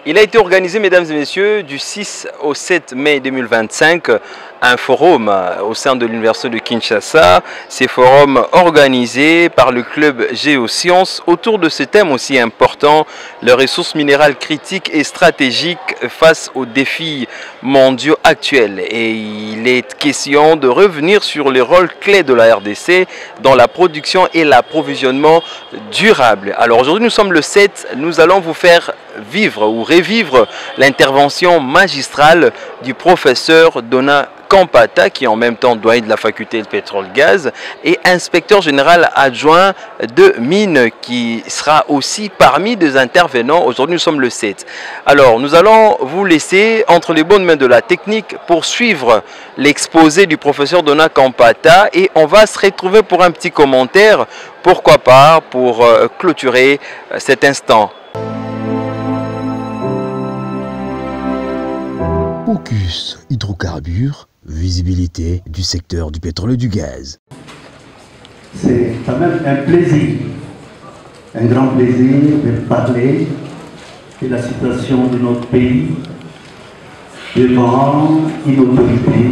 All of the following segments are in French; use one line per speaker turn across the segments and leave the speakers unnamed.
Il a été organisé, mesdames et messieurs, du 6 au 7 mai 2025, un forum au sein de l'Université de Kinshasa. Ces forums organisés par le club Géosciences autour de ce thème aussi important, les ressources minérales critiques et stratégiques face aux défis mondiaux actuels. Et il est question de revenir sur les rôles clés de la RDC dans la production et l'approvisionnement durable. Alors aujourd'hui, nous sommes le 7, nous allons vous faire vivre ou revivre l'intervention magistrale du professeur Donat Kampata, qui est en même temps doyen de la faculté de pétrole-gaz et inspecteur général adjoint de mines, qui sera aussi parmi des intervenants. Aujourd'hui, nous sommes le 7. Alors, nous allons vous laisser entre les bonnes mains de la technique pour suivre l'exposé du professeur Donat Kampata et on va se retrouver pour un petit commentaire, pourquoi pas, pour clôturer cet instant.
Focus hydrocarbures, visibilité du secteur du pétrole et du gaz.
C'est quand même un plaisir, un grand plaisir de parler de la situation de notre pays devant une autorité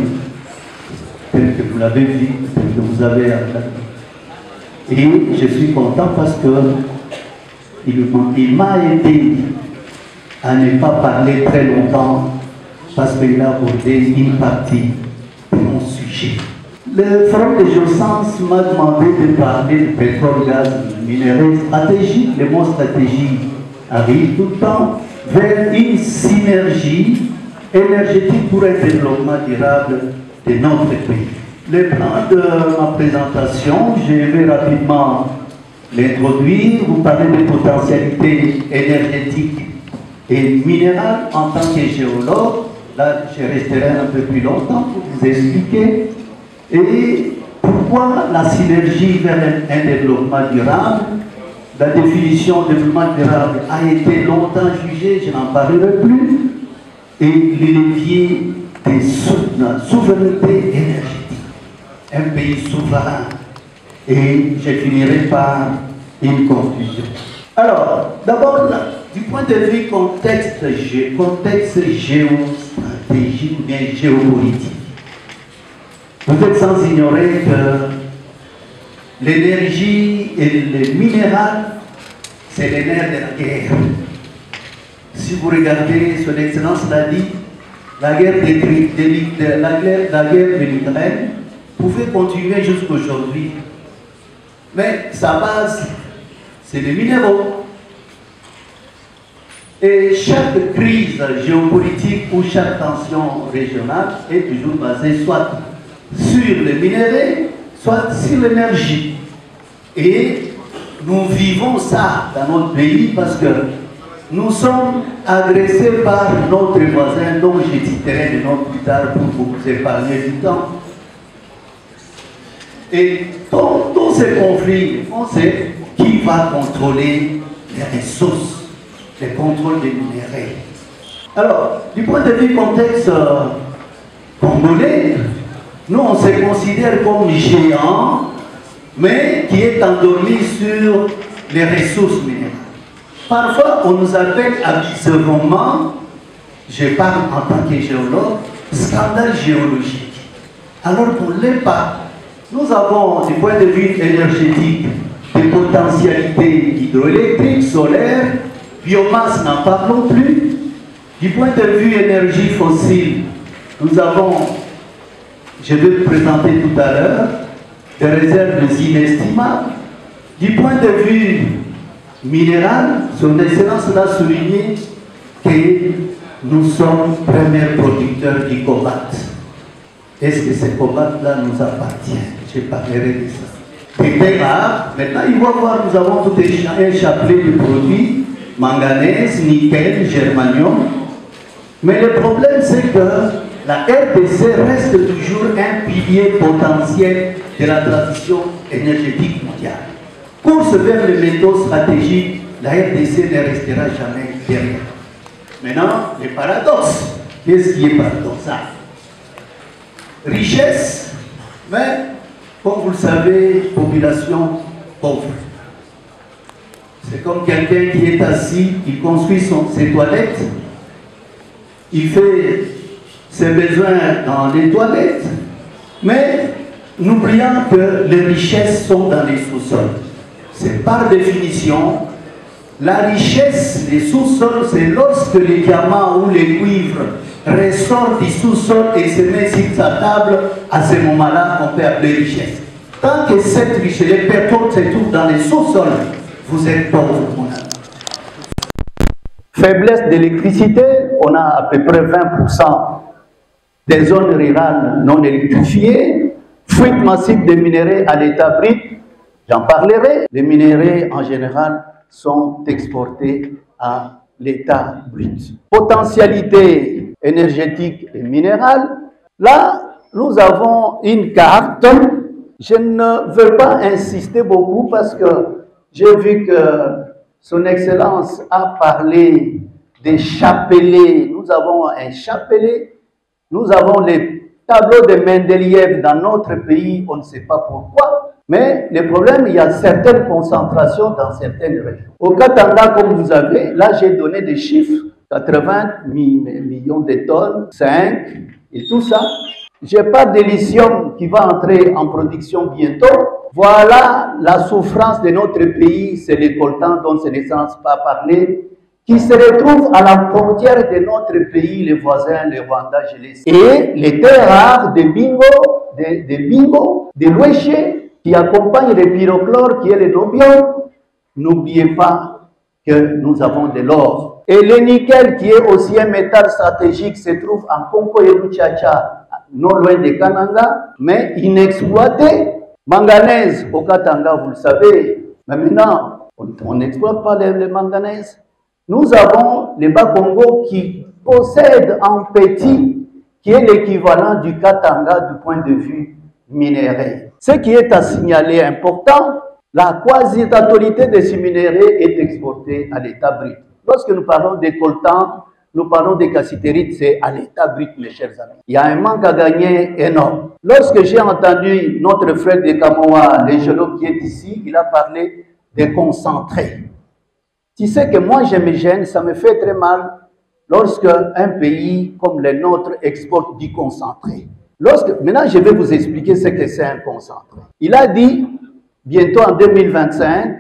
telle que vous l'avez vu, telle que vous avez entendu. Et je suis content parce que il m'a aidé à ne pas parler très longtemps, parce qu'il a abordé une partie de mon sujet. Le forum de Géosciences m'a demandé de parler de pétrole, gaz, minerais stratégiques. Le mot stratégie arrive tout le temps vers une synergie énergétique pour un développement durable de notre pays. Le plan de ma présentation, je vais rapidement l'introduire, vous parler des potentialités énergétiques et minérales en tant que géologue. Là, je resterai un peu plus longtemps pour vous expliquer. Et pourquoi la synergie vers un développement durable. La définition de développement durable a été longtemps jugée, je n'en parlerai plus. Et les leviers de la souveraineté énergétique. Un pays souverain. Et je finirai par une conclusion. Alors, d'abord, du point de vue contexte géostratégique ou bien géopolitique, vous êtes sans ignorer que l'énergie et le minéral, c'est les nerfs de la guerre. Si vous regardez, son Excellence l'a dit, la guerre de l'Ukraine pouvait continuer jusqu'aujourd'hui. Mais sa base, c'est les minéraux. Et chaque crise géopolitique ou chaque tension régionale est toujours basée soit sur les minéraux, soit sur l'énergie. Et nous vivons ça dans notre pays parce que nous sommes agressés par notre voisin, dont je citerai le nom plus tard pour vous épargner du temps. Et dans tous ces conflits, on sait qui va contrôler les ressources, le contrôle des minéraux. Alors, du point de vue contexte congolais, nous on se considère comme géant, mais qui est endormi sur les ressources minérales. Parfois, on nous appelle abusivement, je parle en tant que géologue, scandale géologique. Alors qu'on ne l'est pas. Nous avons, du point de vue énergétique, des potentialités hydroélectriques, solaires, biomasse n'en parlons plus. Du point de vue énergie fossile, nous avons, je vais vous présenter tout à l'heure, des réserves inestimables. Du point de vue minéral, son Excellence l'a souligné que nous sommes premiers producteurs du cobalt. Est-ce que ce cobalt-là nous appartient? Je parlerai de ça. Des terres rares, maintenant il va voir, nous avons tout un chapelet de produits, manganèse, nickel, germanium. Mais le problème c'est que la RDC reste toujours un pilier potentiel de la transition énergétique mondiale. Course vers les métaux stratégiques, la RDC ne restera jamais derrière. Maintenant, le paradoxe. Qu'est-ce qui est paradoxal? Richesse, mais, comme vous le savez, population pauvre. C'est comme quelqu'un qui est assis, il construit ses toilettes, il fait ses besoins dans les toilettes, mais n'oubliant que les richesses sont dans les sous-sols. C'est par définition, la richesse des sous-sols, c'est lorsque les diamants ou les cuivres ressortent du sous-sol et se mettent sur sa table, à ce moment-là, on peut appeler richesse. Tant que cette richesse, les pétrole se trouvent dans les sous-sols, vous êtes pauvre, mon ami. Faiblesse d'électricité, on a à peu près 20% des zones rurales non électrifiées, fuite massive de minerais à l'état brut, j'en parlerai. Les minerais en général sont exportés à l'état brut. Potentialité énergétique et minérale, là nous avons une carte. Je ne veux pas insister beaucoup parce que j'ai vu que Son Excellence a parlé des chapelets. Nous avons un chapelet, nous avons les tableaux de Mendeleïev dans notre pays, on ne sait pas pourquoi. Mais le problème, il y a certaines concentrations dans certaines régions. Au Katanga, comme vous avez, là j'ai donné des chiffres, 80 millions de tonnes, 5 et tout ça. Je n'ai pas de lithium qui va entrer en production bientôt. Voilà la souffrance de notre pays, c'est les coltans dont ce n'est pas parler, qui se retrouvent à la frontière de notre pays, les voisins, les Rwanda, je les sais. Et les terres rares de Bingo, de Louéché, qui accompagnent le pyrochlore, qui est le nobium. N'oubliez pas que nous avons de l'or. Et le nickel, qui est aussi un métal stratégique, se trouve en Congo et Luchacha, non loin de Kananga, mais inexploité. Manganèse au Katanga, vous le savez. Mais maintenant, on n'exploite pas le manganèse. Nous avons les Bas-Congo qui possèdent un petit, qui est l'équivalent du Katanga du point de vue minéraire. Ce qui est à signaler important, la quasi-totalité de ces minéraux est exportée à l'état brut. Lorsque nous parlons des coltans, nous parlons des cassitérites, c'est à l'état brut, mes chers amis. Il y a un manque à gagner énorme. Lorsque j'ai entendu notre frère de Kamoa, le géologue qui est ici, il a parlé des concentrés. Tu sais que moi, je me gêne, ça me fait très mal lorsque un pays comme le nôtre exporte du concentré. Maintenant, je vais vous expliquer ce que c'est un concentré. Il a dit, bientôt en 2025,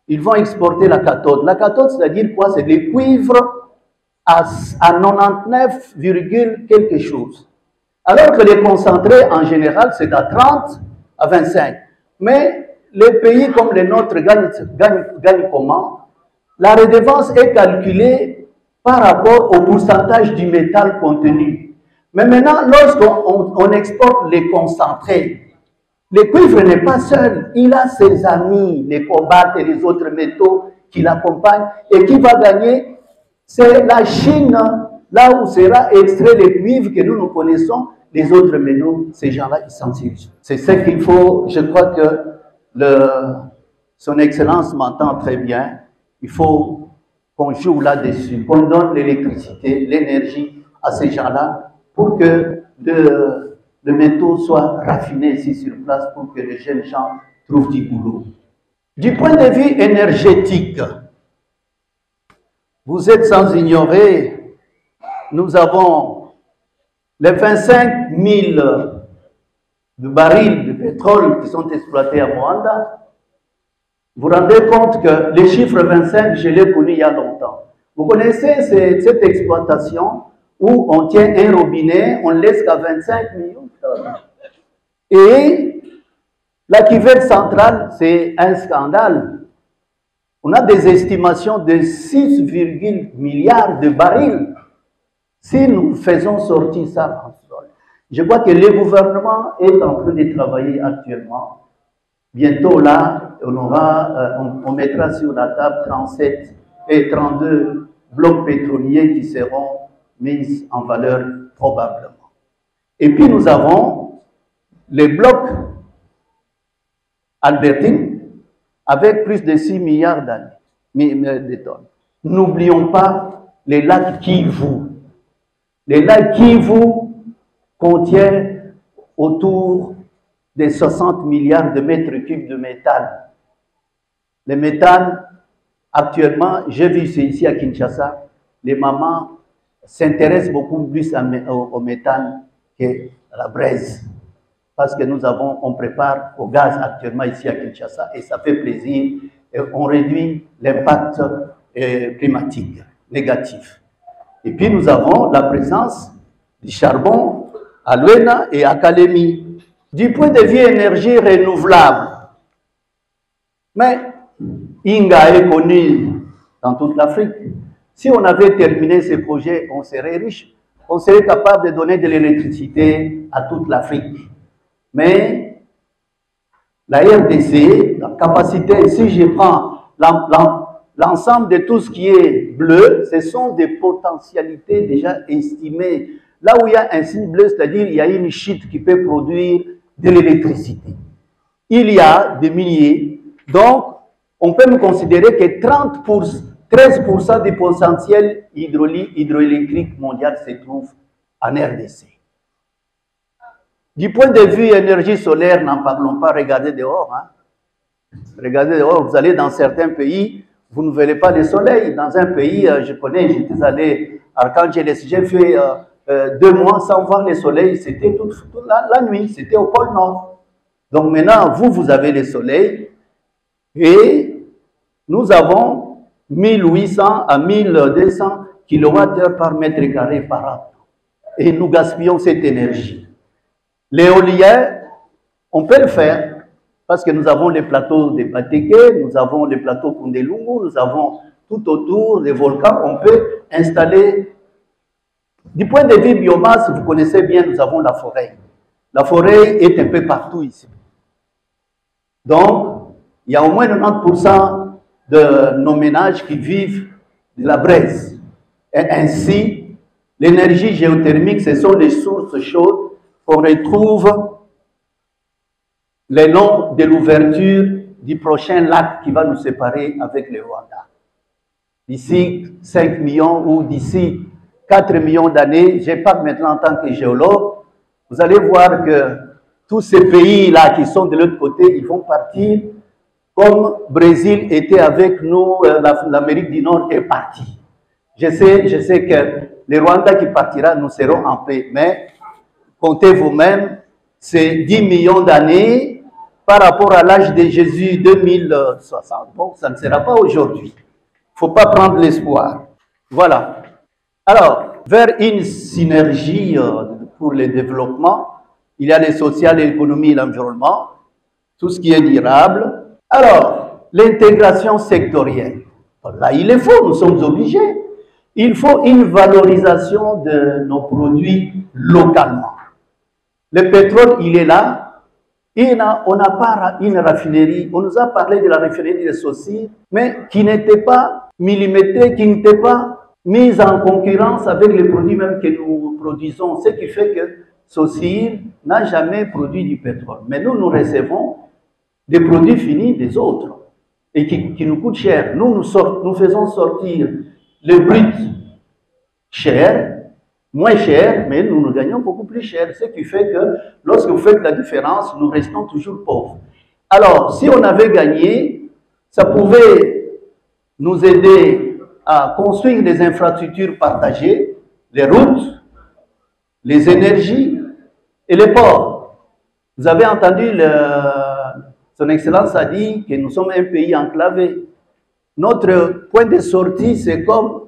ils vont exporter la cathode. La cathode, c'est-à-dire quoi? C'est des cuivres à 99, quelque chose. Alors que les concentrés, en général, c'est à 30 à 25. Mais les pays comme le nôtre gagnent comment? La redevance est calculée par rapport au pourcentage du métal contenu. Mais maintenant, lorsqu'on exporte les concentrés, le cuivre n'est pas seul. Il a ses amis, les cobaltes et les autres métaux qui l'accompagnent et qui va gagner. C'est la Chine, là où sera extrait le cuivre que nous connaissons. Les autres métaux, ces gens-là, ils s'en tirent. C'est ce qu'il faut. Je crois que Son Excellence m'entend très bien. Il faut qu'on joue là-dessus, qu'on donne l'électricité, l'énergie à ces gens-là pour que le métaux soit raffiné ici sur place pour que les jeunes gens trouvent du boulot. Du point de vue énergétique, vous êtes sans ignorer, nous avons les 25 000 de barils de pétrole qui sont exploités à Moanda. Vous vous rendez compte que les chiffres 25, je l'ai connu il y a longtemps. Vous connaissez cette exploitation où on tient un robinet, on laisse qu'à 25 millions. Et la cuvette centrale, c'est un scandale. On a des estimations de 6, milliards de barils si nous faisons sortir ça en sol. Je crois que le gouvernement est en train de travailler actuellement. Bientôt là, on mettra sur la table 37 et 32 blocs pétroliers qui seront mis en valeur probablement. Et puis nous avons les blocs Albertine avec plus de 6 milliards de tonnes. N'oublions pas les lacs Kivu. Les lacs Kivu contiennent autour de 60 milliards de mètres cubes de métal. Le métal Actuellement, j'ai vu ici à Kinshasa, les mamans s'intéressent beaucoup plus au méthane qu'à la braise. Parce que on prépare au gaz actuellement ici à Kinshasa et ça fait plaisir. Et on réduit l'impact climatique négatif. Et puis nous avons la présence du charbon à Luena et à Kalemi. Du point de vue énergie renouvelable, mais Inga est connu dans toute l'Afrique. Si on avait terminé ces projets, on serait riche. On serait capable de donner de l'électricité à toute l'Afrique. Mais la RDC, la capacité, si je prends l'ensemble de tout ce qui est bleu, ce sont des potentialités déjà estimées. Là où il y a un signe bleu, c'est-à-dire il y a une chute qui peut produire de l'électricité. Il y a des milliers. Donc, on peut me considérer que 13% du potentiel hydroélectrique mondial se trouve en RDC. Du point de vue énergie solaire, n'en parlons pas, regardez dehors. Hein. Regardez dehors, vous allez dans certains pays, vous ne verrez pas le soleil. Dans un pays, je connais, j'étais allé à Archangeles, j'ai fait 2 mois sans voir le soleil, c'était toute la nuit, c'était au pôle Nord. Donc maintenant, vous avez le soleil et nous avons 1800 à 1200 kWh par mètre carré par an. Et nous gaspillons cette énergie. L'éolien, on peut le faire parce que nous avons les plateaux de Bateke, nous avons les plateaux Kundelungu, nous avons tout autour des volcans, on peut installer. Du point de vue biomasse, vous connaissez bien, nous avons la forêt. La forêt est un peu partout ici. Donc, il y a au moins 90% de nos ménages qui vivent de la braise. Et ainsi, l'énergie géothermique, ce sont les sources chaudes qu'on retrouve le long de l'ouverture du prochain lac qui va nous séparer avec le Rwanda. D'ici 5 millions ou d'ici 4 millions d'années, je parle maintenant en tant que géologue, vous allez voir que tous ces pays-là qui sont de l'autre côté, ils vont partir comme le Brésil était avec nous, l'Amérique du Nord est partie. Je sais que le Rwanda qui partira, nous serons en paix, mais comptez vous-même, c'est 10 millions d'années par rapport à l'âge de Jésus 2060. Bon, ça ne sera pas aujourd'hui. Il ne faut pas prendre l'espoir. Voilà. Alors, vers une synergie pour le développement, il y a les social, l'économie et l'environnement, tout ce qui est durable. Alors, l'intégration sectorielle. Là, il est faux, nous sommes obligés. Il faut une valorisation de nos produits localement. Le pétrole, il est là. On n'a pas une raffinerie. On nous a parlé de la raffinerie de Saussure, mais qui n'était pas millimétrée, qui n'était pas mise en concurrence avec les produits même que nous produisons. Ce qui fait que Saussure n'a jamais produit du pétrole. Mais nous, nous recevons des produits finis des autres et qui nous coûtent cher. Nous faisons sortir le brut cher, moins cher, mais nous gagnons beaucoup plus cher. Ce qui fait que lorsque vous faites la différence, nous restons toujours pauvres. Alors, si on avait gagné, ça pouvait nous aider à construire des infrastructures partagées, les routes, les énergies et les ports. Vous avez entendu, Son Excellence a dit que nous sommes un pays enclavé. Notre point de sortie, c'est comme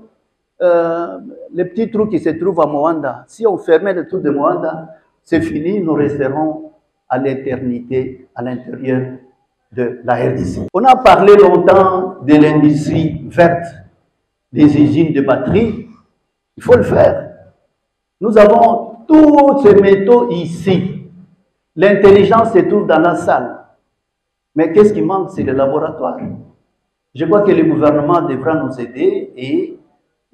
les petits trous qui se trouvent à Moanda. Si on fermait le trou de Moanda, c'est fini, nous resterons à l'éternité à l'intérieur de la RDC. On a parlé longtemps de l'industrie verte, des usines de batterie. Il faut le faire. Nous avons tous ces métaux ici. L'intelligence se trouve dans la salle. Mais qu'est-ce qui manque? C'est le laboratoire. Je crois que le gouvernement devra nous aider et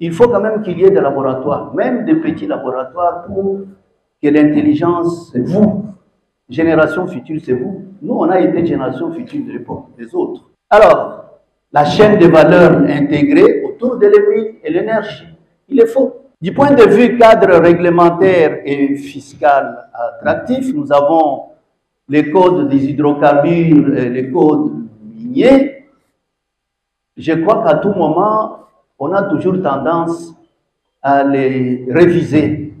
il faut quand même qu'il y ait des laboratoires, même des petits laboratoires pour que l'intelligence, c'est vous. Génération future, c'est vous. Nous, on a été génération future de l'époque des autres. Alors, la chaîne de valeur intégrée autour de l'énergie et l'énergie, il est faux. Du point de vue cadre réglementaire et fiscal attractif, nous avons les codes des hydrocarbures, les codes miniers. je crois qu'à tout moment, on a toujours tendance à les réviser.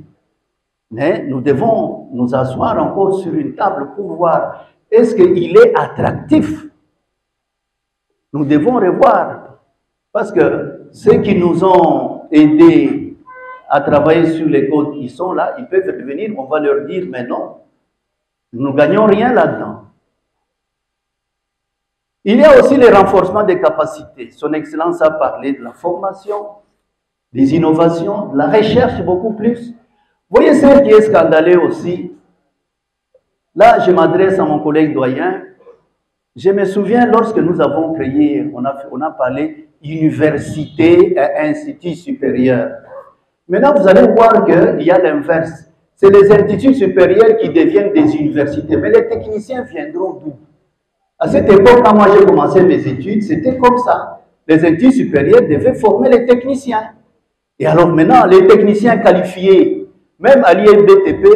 Mais nous devons nous asseoir encore sur une table pour voir est-ce qu'il est attractif. Nous devons revoir. Parce que ceux qui nous ont aidés à travailler sur les codes qui sont là, ils peuvent revenir, on va leur dire, mais non, nous ne gagnons rien là-dedans. Il y a aussi le renforcement des capacités. Son Excellence a parlé de la formation, des innovations, de la recherche beaucoup plus. Vous voyez ce qui est scandaleux aussi. Là, je m'adresse à mon collègue doyen. Je me souviens lorsque nous avons créé, on a parlé université et institut supérieur. Maintenant, vous allez voir qu'il y a l'inverse. C'est les instituts supérieurs qui deviennent des universités. Mais les techniciens viendront d'où? À cette époque, quand moi j'ai commencé mes études, c'était comme ça. Les instituts supérieurs devaient former les techniciens. Et alors maintenant, les techniciens qualifiés, même à l'INBTP,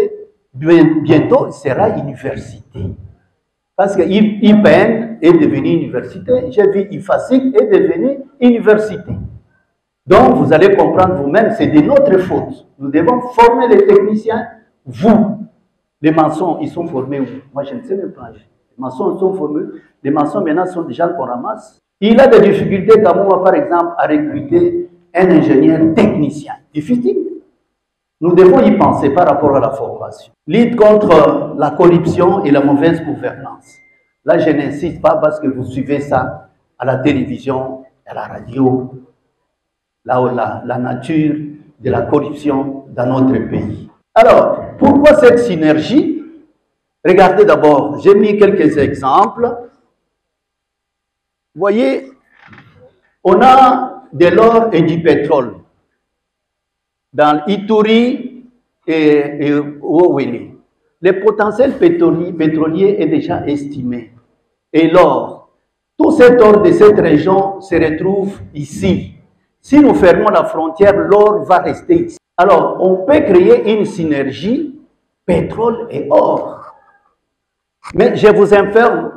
bientôt, il sera université. Parce que IPN est devenu université, j'ai vu IFASIC est devenu université. Donc, vous allez comprendre vous-même, c'est de notre faute. Nous devons former les techniciens, vous. Les maçons, ils sont formés où? Moi, je ne sais même pas. Les maçons sont formés. Les maçons, maintenant, sont des gens qu'on ramasse. Il a des difficultés, comme moi, par exemple, à recruter un ingénieur technicien. Difficile. Nous devons y penser par rapport à la formation. Lutte contre la corruption et la mauvaise gouvernance. Là, je n'insiste pas parce que vous suivez ça à la télévision, à la radio, là où la nature de la corruption dans notre pays. Alors, pourquoi cette synergie? Regardez d'abord, j'ai mis quelques exemples. Vous voyez, on a de l'or et du pétrole dans l'Ituri et Oweli. Le potentiel pétrolier est déjà estimé. Et l'or, tout cet or de cette région se retrouve ici. Si nous fermons la frontière, l'or va rester ici. Alors, on peut créer une synergie pétrole et or. Mais je vous informe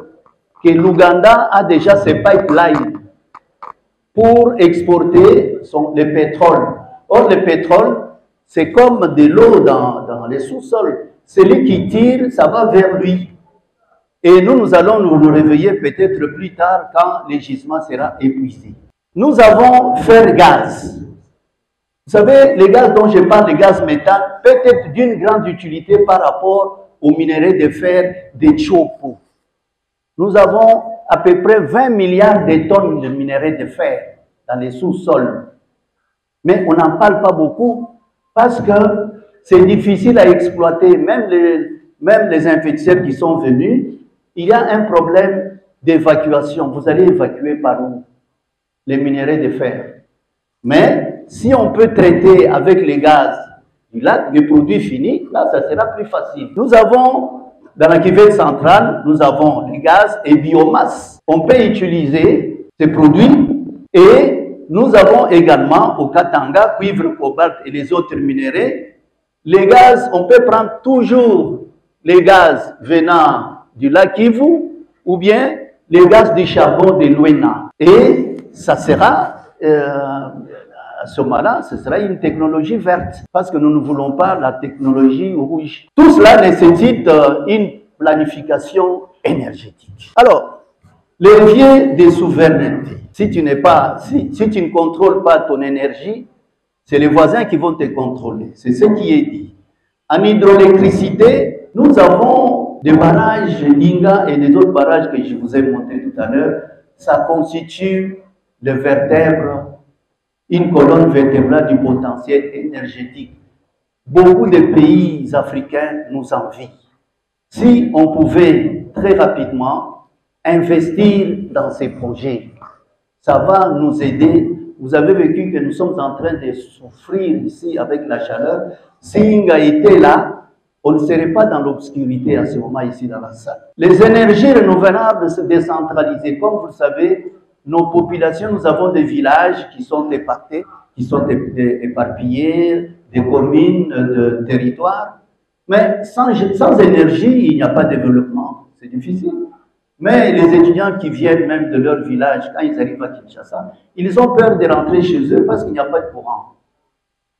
que l'Ouganda a déjà ses pipelines pour exporter le pétrole. Or, le pétrole, c'est comme de l'eau dans les sous-sols. Celui qui tire, ça va vers lui. Et nous allons nous réveiller peut-être plus tard quand le gisement sera épuisé. Nous avons fer gaz. Vous savez, les gaz dont je parle, le gaz méthane, peut être d'une grande utilité par rapport aux minerais de fer de Chopo. Nous avons à peu près 20 milliards de tonnes de minerais de fer dans les sous-sols. Mais on n'en parle pas beaucoup parce que c'est difficile à exploiter. Même les investisseurs qui sont venus, il y a un problème d'évacuation. Vous allez évacuer par où? Les minerais de fer. Mais si on peut traiter avec les gaz du lac, les produits finis, là, ça sera plus facile. Nous avons, dans la cuvette centrale, nous avons les gaz et biomasse. On peut utiliser ces produits et nous avons également au Katanga, cuivre, cobalt et les autres minéraux. Les gaz, on peut prendre toujours les gaz venant du lac Kivu ou bien les gaz du charbon de Luena. Et ça sera, à ce moment-là, ce sera une technologie verte parce que nous ne voulons pas la technologie rouge. Tout cela nécessite une planification énergétique. Alors, les leviers de souveraineté. Si tu ne contrôles pas ton énergie, c'est les voisins qui vont te contrôler. C'est ce qui est dit. En hydroélectricité, nous avons des barrages Linga et des autres barrages que je vous ai montrés tout à l'heure. Ça constitue le vertèbre, une colonne vertébrale du potentiel énergétique. Beaucoup de pays africains nous envient. Si on pouvait très rapidement investir dans ces projets, ça va nous aider. Vous avez vécu que nous sommes en train de souffrir ici avec la chaleur. Si Inga était là, on ne serait pas dans l'obscurité à ce moment ici dans la salle. Les énergies renouvelables se décentralisent. Comme vous le savez, nos populations, nous avons des villages qui sont éparpillés, des communes, de territoires. Mais sans énergie, il n'y a pas de développement. C'est difficile. Mais les étudiants qui viennent même de leur village, quand ils arrivent à Kinshasa, ils ont peur de rentrer chez eux parce qu'il n'y a pas de courant.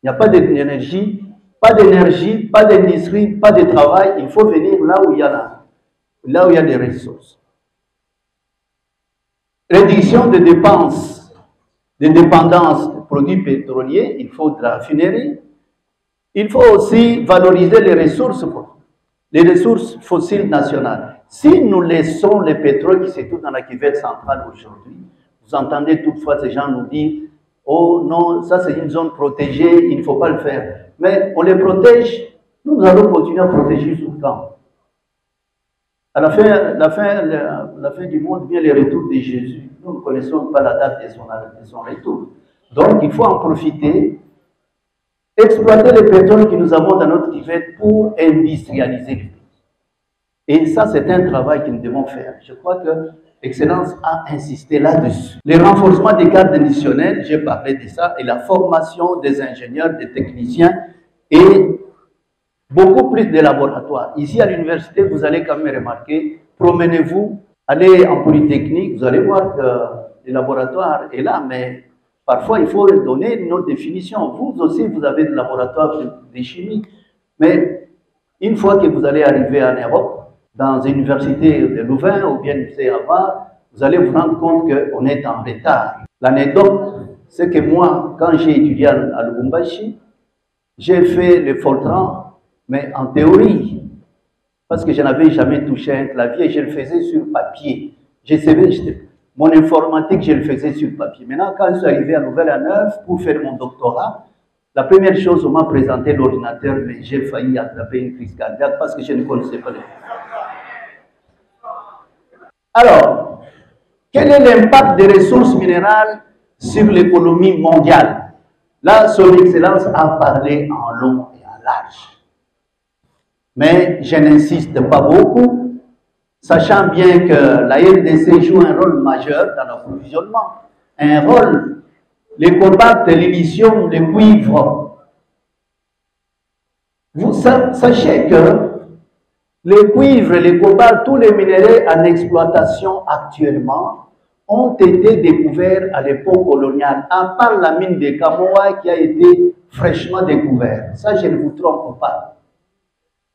Il n'y a pas d'énergie, pas d'industrie, pas de travail. Il faut venir là où il y a des ressources. Réduction des dépenses, des dépendances de produits pétroliers, il faut de la raffinerie. Il faut aussi valoriser les ressources fossiles nationales. Si nous laissons le pétrole qui se trouve dans la cuvette centrale aujourd'hui, vous entendez toutefois ces gens nous dire « Oh non, ça c'est une zone protégée, il ne faut pas le faire. » Mais on les protège, nous allons continuer à protéger tout le temps. À la fin du monde vient le retour de Jésus. Nous ne connaissons pas la date de son retour. Donc il faut en profiter, exploiter le pétrole que nous avons dans notre cuvette pour industrialiser le pays. Et ça, c'est un travail que nous devons faire. Je crois que l'Excellence a insisté là-dessus. Le renforcement des cadres décisionnels, j'ai parlé de ça, et la formation des ingénieurs, des techniciens, et beaucoup plus de laboratoires. Ici, à l'université, vous allez quand même remarquer, promenez-vous, allez en Polytechnique, vous allez voir que le laboratoire est là, mais parfois, il faut donner une autre définition. Vous aussi, vous avez des laboratoires de chimie, mais une fois que vous allez arriver en Europe, dans une université de Louvain ou bien du Harvard, vous allez vous rendre compte qu'on est en retard. L'anecdote, c'est que moi, quand j'ai étudié à Lubumbashi, j'ai fait le Fortran, mais en théorie, parce que je n'avais jamais touché un clavier, je le faisais sur papier. Mon informatique, je le faisais sur papier. Maintenant, quand je suis arrivé à Nouvelle-à-Neuve pour faire mon doctorat, la première chose, on m'a présenté l'ordinateur, mais j'ai failli attraper une crise cardiaque parce que je ne connaissais pas les... Alors, quel est l'impact des ressources minérales sur l'économie mondiale? Là, son Excellence a parlé en long et en large. Mais je n'insiste pas beaucoup, sachant bien que la RDC joue un rôle majeur dans l'approvisionnement. Un rôle, les cobalt, les lithium, les cuivres. Vous sachez que les cuivres, les cobalt, tous les minéraux en exploitation actuellement ont été découverts à l'époque coloniale, à part la mine de Kamoa qui a été fraîchement découverte. Ça, je ne vous trompe pas.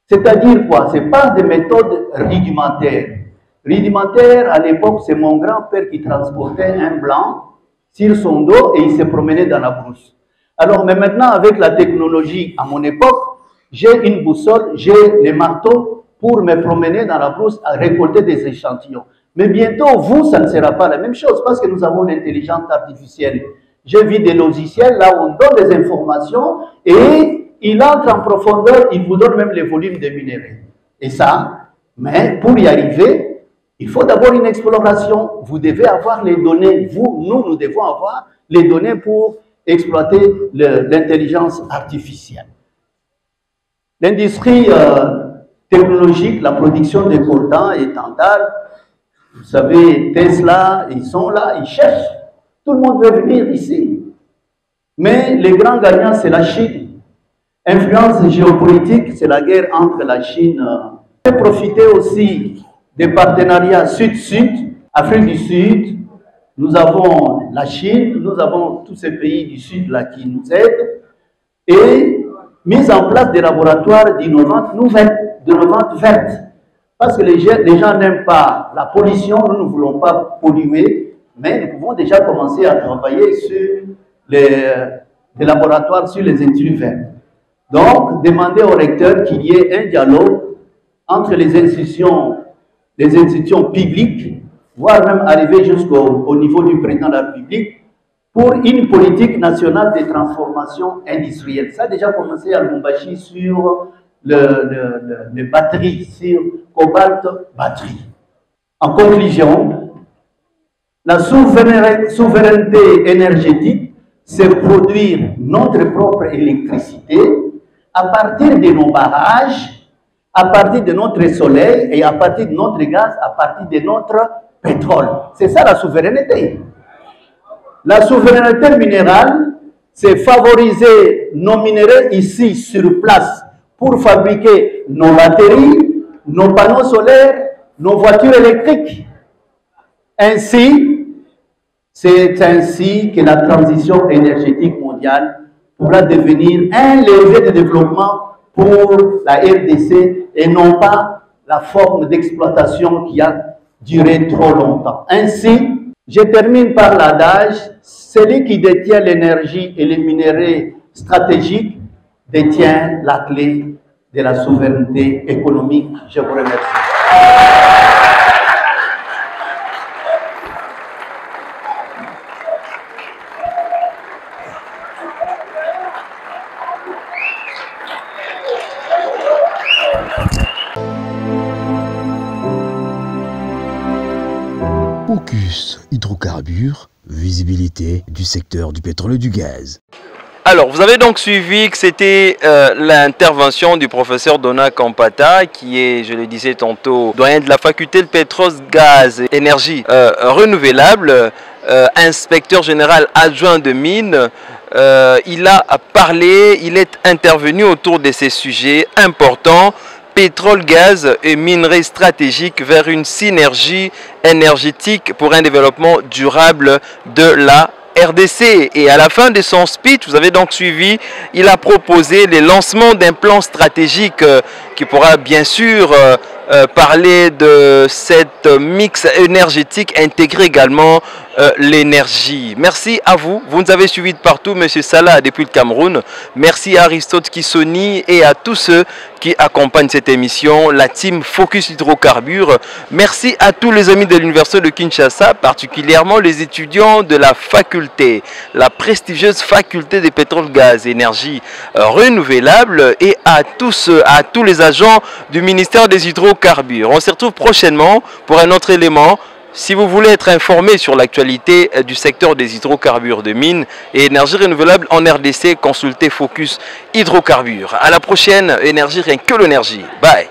C'est-à-dire quoi? Ce n'est pas des méthodes rudimentaires. Rudimentaire, à l'époque, c'est mon grand-père qui transportait un blanc sur son dos et il se promenait dans la brousse. Alors, mais maintenant, avec la technologie, à mon époque, j'ai une boussole, j'ai les marteaux pour me promener dans la brousse à récolter des échantillons. Mais bientôt, vous, ça ne sera pas la même chose parce que nous avons l'intelligence artificielle. J'ai vu des logiciels là où on donne des informations et il entre en profondeur, il vous donne même les volumes des minéraux. Et ça, mais pour y arriver, il faut d'abord une exploration. Vous devez avoir les données, nous devons avoir les données pour exploiter l'intelligence artificielle. L'industrie technologique, la production de coltan et tantale, vous savez, Tesla, ils sont là, ils cherchent. Tout le monde veut venir ici. Mais les grands gagnants, c'est la Chine. Influence géopolitique, c'est la guerre entre la Chine. On peut profiter aussi des partenariats Sud-Sud, Afrique du Sud. Nous avons la Chine, nous avons tous ces pays du Sud là qui nous aident. Et mise en place des laboratoires d'innovantes nouvelles, d'innovantes vertes. Parce que les gens n'aiment pas la pollution, nous ne voulons pas polluer, mais nous pouvons déjà commencer à travailler sur les laboratoires, sur les industries vertes. Donc, demander au recteur qu'il y ait un dialogue entre les institutions publiques, voire même arriver jusqu'au niveau du président de la République, pour une politique nationale de transformation industrielle. Ça a déjà commencé à Lubumbashi sur les batteries, sur cobalt batterie. En conclusion, la souveraineté énergétique, c'est produire notre propre électricité à partir de nos barrages, à partir de notre soleil et à partir de notre gaz, à partir de notre pétrole. C'est ça la souveraineté. La souveraineté minérale, c'est favoriser nos minéraux ici sur place pour fabriquer nos batteries, nos panneaux solaires, nos voitures électriques. Ainsi, c'est ainsi que la transition énergétique mondiale pourra devenir un levier de développement pour la RDC et non pas la forme d'exploitation qui a duré trop longtemps. Ainsi, je termine par l'adage, celui qui détient l'énergie et les minéraux stratégiques détient la clé de la souveraineté économique. Je vous remercie.
Focus hydrocarbures, visibilité du secteur du pétrole et du gaz.
Alors, vous avez donc suivi que c'était l'intervention du professeur Donat Kampata, qui est, je le disais tantôt, doyen de la faculté de pétrole, gaz et énergie renouvelable, inspecteur général adjoint de mines. Il a parlé, il est intervenu autour de ces sujets importants. Pétrole, gaz et minerais stratégiques vers une synergie énergétique pour un développement durable de la RDC. Et à la fin de son speech, vous avez donc suivi, il a proposé le lancement d'un plan stratégique qui pourra bien sûr parler de cette mix énergétique, intégrer également l'énergie. Merci à vous. Vous nous avez suivis de partout, M. Salah depuis le Cameroun. Merci à Aristote Kissoni et à tous ceux qui accompagnent cette émission, la team Focus Hydrocarbures. Merci à tous les amis de l'Université de Kinshasa, particulièrement les étudiants de la faculté, la prestigieuse faculté des pétrole, gaz et énergie renouvelable, et à tous les agents du ministère des Hydrocarbures. On se retrouve prochainement pour un autre élément. Si vous voulez être informé sur l'actualité du secteur des hydrocarbures de mines et énergie renouvelable en RDC, consultez Focus Hydrocarbures. À la prochaine, énergie, rien que l'énergie. Bye.